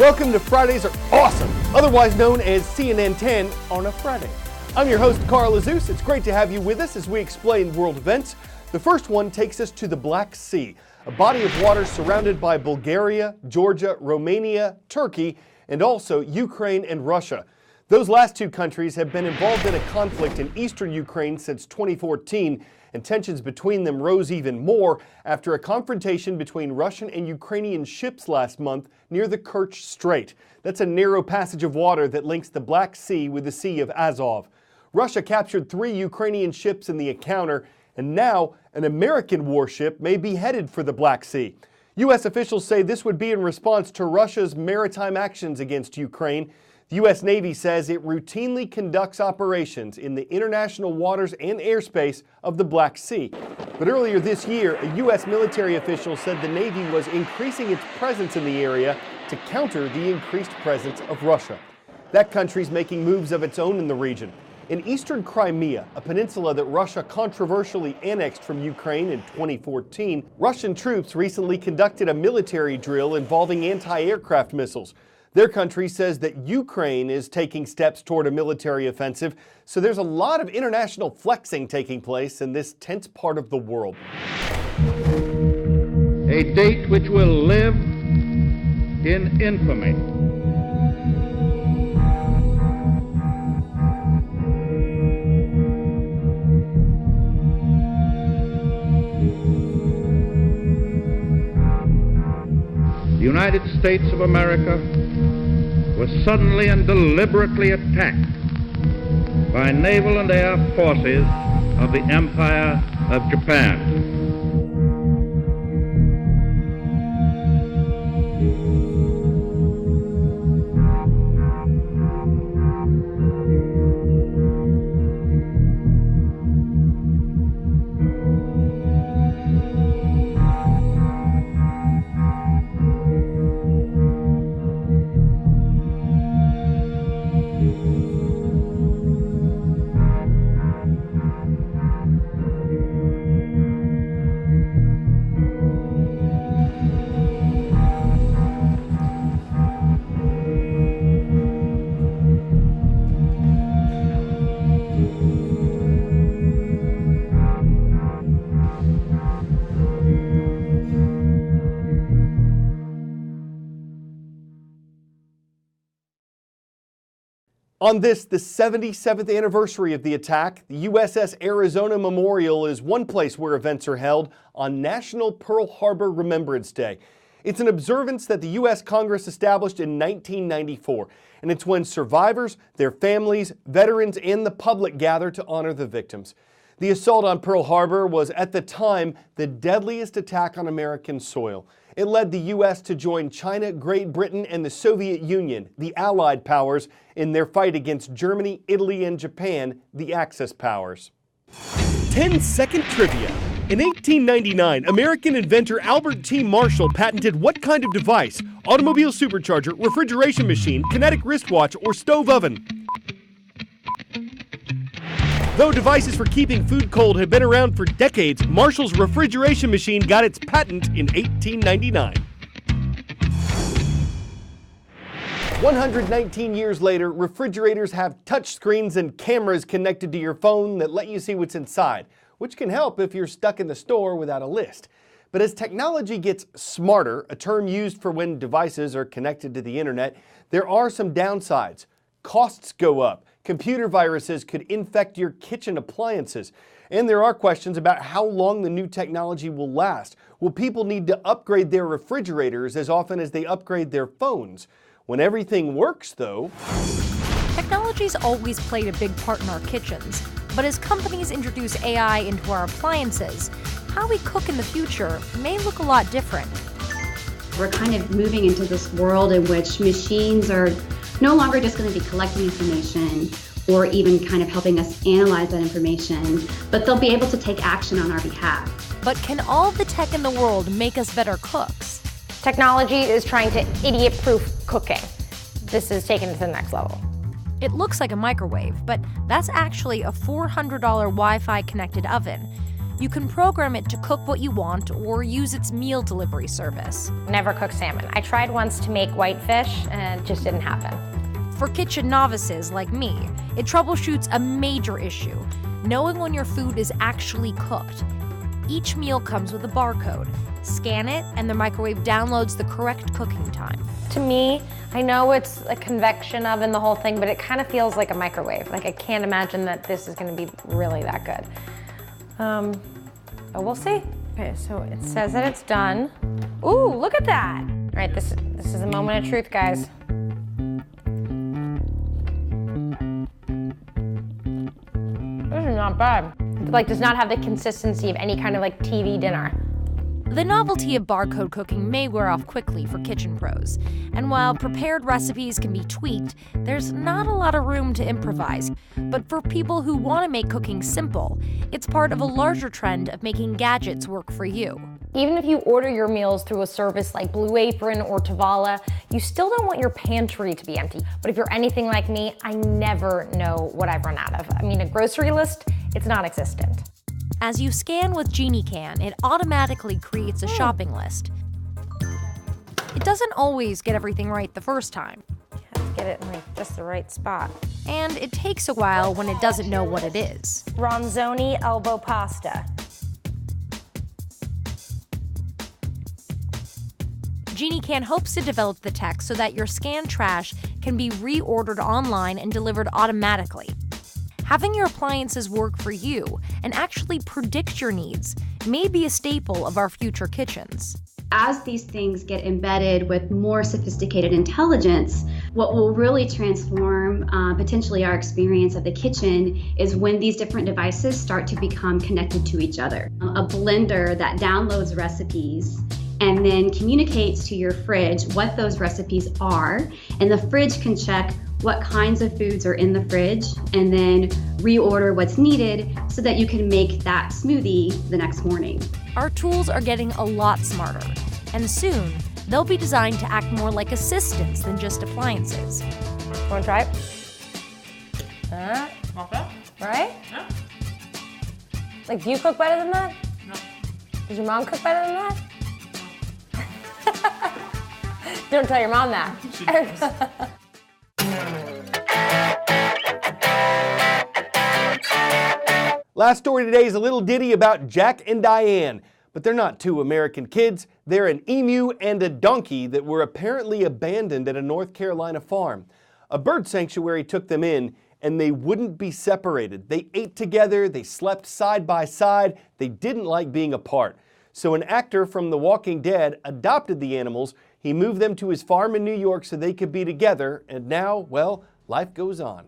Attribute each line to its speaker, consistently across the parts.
Speaker 1: Welcome to Fridays Are Awesome, otherwise known as CNN 10 on a Friday. I'm your host, Carl Azus. It's great to have you with us as we explain world events. The first one takes us to the Black Sea, a body of water surrounded by Bulgaria, Georgia, Romania, Turkey, and also Ukraine and Russia. Those last two countries have been involved in a conflict in eastern Ukraine since 2014, and tensions between them rose even more after a confrontation between Russian and Ukrainian ships last month near the Kerch Strait. That's a narrow passage of water that links the Black Sea with the Sea of Azov. Russia captured 3 Ukrainian ships in the encounter, and now an American warship may be headed for the Black Sea. U.S. officials say this would be in response to Russia's maritime actions against Ukraine. The U.S. Navy says it routinely conducts operations in the international waters and airspace of the Black Sea. But earlier this year, a U.S. military official said the Navy was increasing its presence in the area to counter the increased presence of Russia. That country's making moves of its own in the region. In eastern Crimea, a peninsula that Russia controversially annexed from Ukraine in 2014, Russian troops recently conducted a military drill involving anti-aircraft missiles. Their country says that Ukraine is taking steps toward a military offensive, so there's a lot of international flexing taking place in this tense part of the world.
Speaker 2: A date which will live in infamy. The United States of America was suddenly and deliberately attacked by naval and air forces of the Empire of Japan.
Speaker 1: On this, the 77th anniversary of the attack, the USS Arizona Memorial is one place where events are held on National Pearl Harbor Remembrance Day. It's an observance that the U.S. Congress established in 1994, and it's when survivors, their families, veterans, and the public gather to honor the victims. The assault on Pearl Harbor was, at the time, the deadliest attack on American soil. It led the U.S. to join China, Great Britain, and the Soviet Union, the Allied powers, in their fight against Germany, Italy, and Japan, the Axis powers. 10-second trivia. In 1899, American inventor Albert T. Marshall patented what kind of device? Automobile supercharger, refrigeration machine, kinetic wristwatch, or stove oven? Though devices for keeping food cold have been around for decades, Marshall's refrigeration machine got its patent in 1899. 119 years later, refrigerators have touch screens and cameras connected to your phone that let you see what's inside, which can help if you're stuck in the store without a list. But as technology gets smarter, a term used for when devices are connected to the internet, there are some downsides. Costs go up. Computer viruses could infect your kitchen appliances. And there are questions about how long the new technology will last. Will people need to upgrade their refrigerators as often as they upgrade their phones? When everything works, though...
Speaker 3: Technology's always played a big part in our kitchens. But as companies introduce AI into our appliances, how we cook in the future may look a lot different.
Speaker 4: We're kind of moving into this world in which machines are no longer just going to be collecting information or even kind of helping us analyze that information, but they'll be able to take action on our behalf.
Speaker 3: But can all the tech in the world make us better cooks?
Speaker 5: Technology is trying to idiot-proof cooking. This is taken to the next level.
Speaker 3: It looks like a microwave, but that's actually a $400 Wi-Fi connected oven. You can program it to cook what you want or use its meal delivery service.
Speaker 5: Never cook salmon. I tried once to make whitefish and it just didn't happen.
Speaker 3: For kitchen novices like me, it troubleshoots a major issue, knowing when your food is actually cooked. Each meal comes with a barcode. Scan it, and the microwave downloads the correct cooking time.
Speaker 5: To me, I know it's a convection oven, the whole thing, but it kind of feels like a microwave. Like I can't imagine that this is gonna be really that good. But we'll see. Okay, so it says that it's done. Ooh, look at that. All right, this is a moment of truth, guys. This is not bad. It like does not have the consistency of any kind of like TV dinner.
Speaker 3: The novelty of barcode cooking may wear off quickly for kitchen pros, and while prepared recipes can be tweaked, there's not a lot of room to improvise. But for people who want to make cooking simple, it's part of a larger trend of making gadgets work for you.
Speaker 5: Even if you order your meals through a service like Blue Apron or Tavala, you still don't want your pantry to be empty. But if you're anything like me, I never know what I've run out of. I mean, a grocery list, it's non-existent.
Speaker 3: As you scan with GenieCan, it automatically creates a shopping list. It doesn't always get everything right the first time.
Speaker 5: You have to get it in like just the right spot.
Speaker 3: And it takes a while when it doesn't know what it is.
Speaker 5: Ronzoni elbow pasta.
Speaker 3: GenieCan hopes to develop the tech so that your scanned trash can be reordered online and delivered automatically. Having your appliances work for you and actually predict your needs may be a staple of our future kitchens.
Speaker 4: As these things get embedded with more sophisticated intelligence, what will really transform potentially our experience of the kitchen is when these different devices start to become connected to each other. A blender that downloads recipes and then communicates to your fridge what those recipes are, and the fridge can check what kinds of foods are in the fridge and then reorder what's needed so that you can make that smoothie the next morning.
Speaker 3: Our tools are getting a lot smarter, and soon they'll be designed to act more like assistants than just appliances.
Speaker 5: Wanna try it?
Speaker 6: Not bad.
Speaker 5: Right?
Speaker 6: Yeah.
Speaker 5: Like, do you cook better than that?
Speaker 6: No.
Speaker 5: Does your mom cook better than that? Don't tell your mom that.
Speaker 6: She does.
Speaker 1: Last story today is a little ditty about Jack and Diane, but they're not two American kids. They're an emu and a donkey that were apparently abandoned at a North Carolina farm. A bird sanctuary took them in, and they wouldn't be separated. They ate together, they slept side by side, they didn't like being apart. So an actor from The Walking Dead adopted the animals. He moved them to his farm in New York so they could be together, and now, well, life goes on.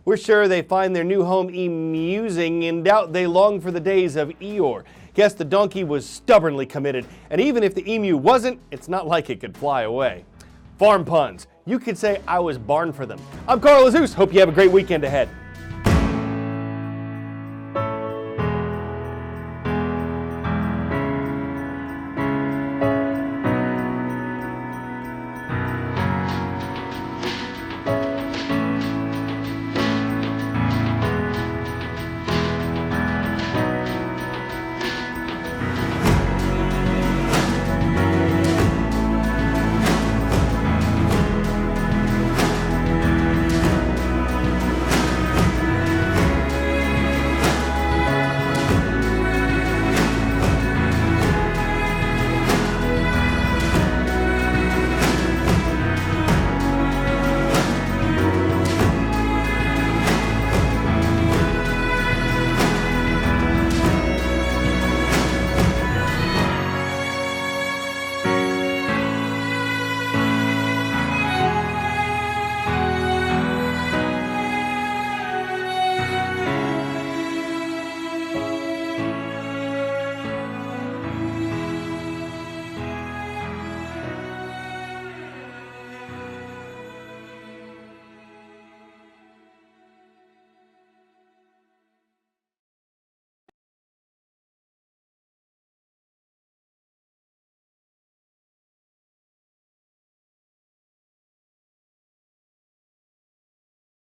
Speaker 1: We're sure they find their new home amusing and doubt they long for the days of Eeyore. Guess the donkey was stubbornly committed, and even if the emu wasn't, it's not like it could fly away. Farm puns. You could say I was born for them. I'm Carl Azus. Hope you have a great weekend ahead.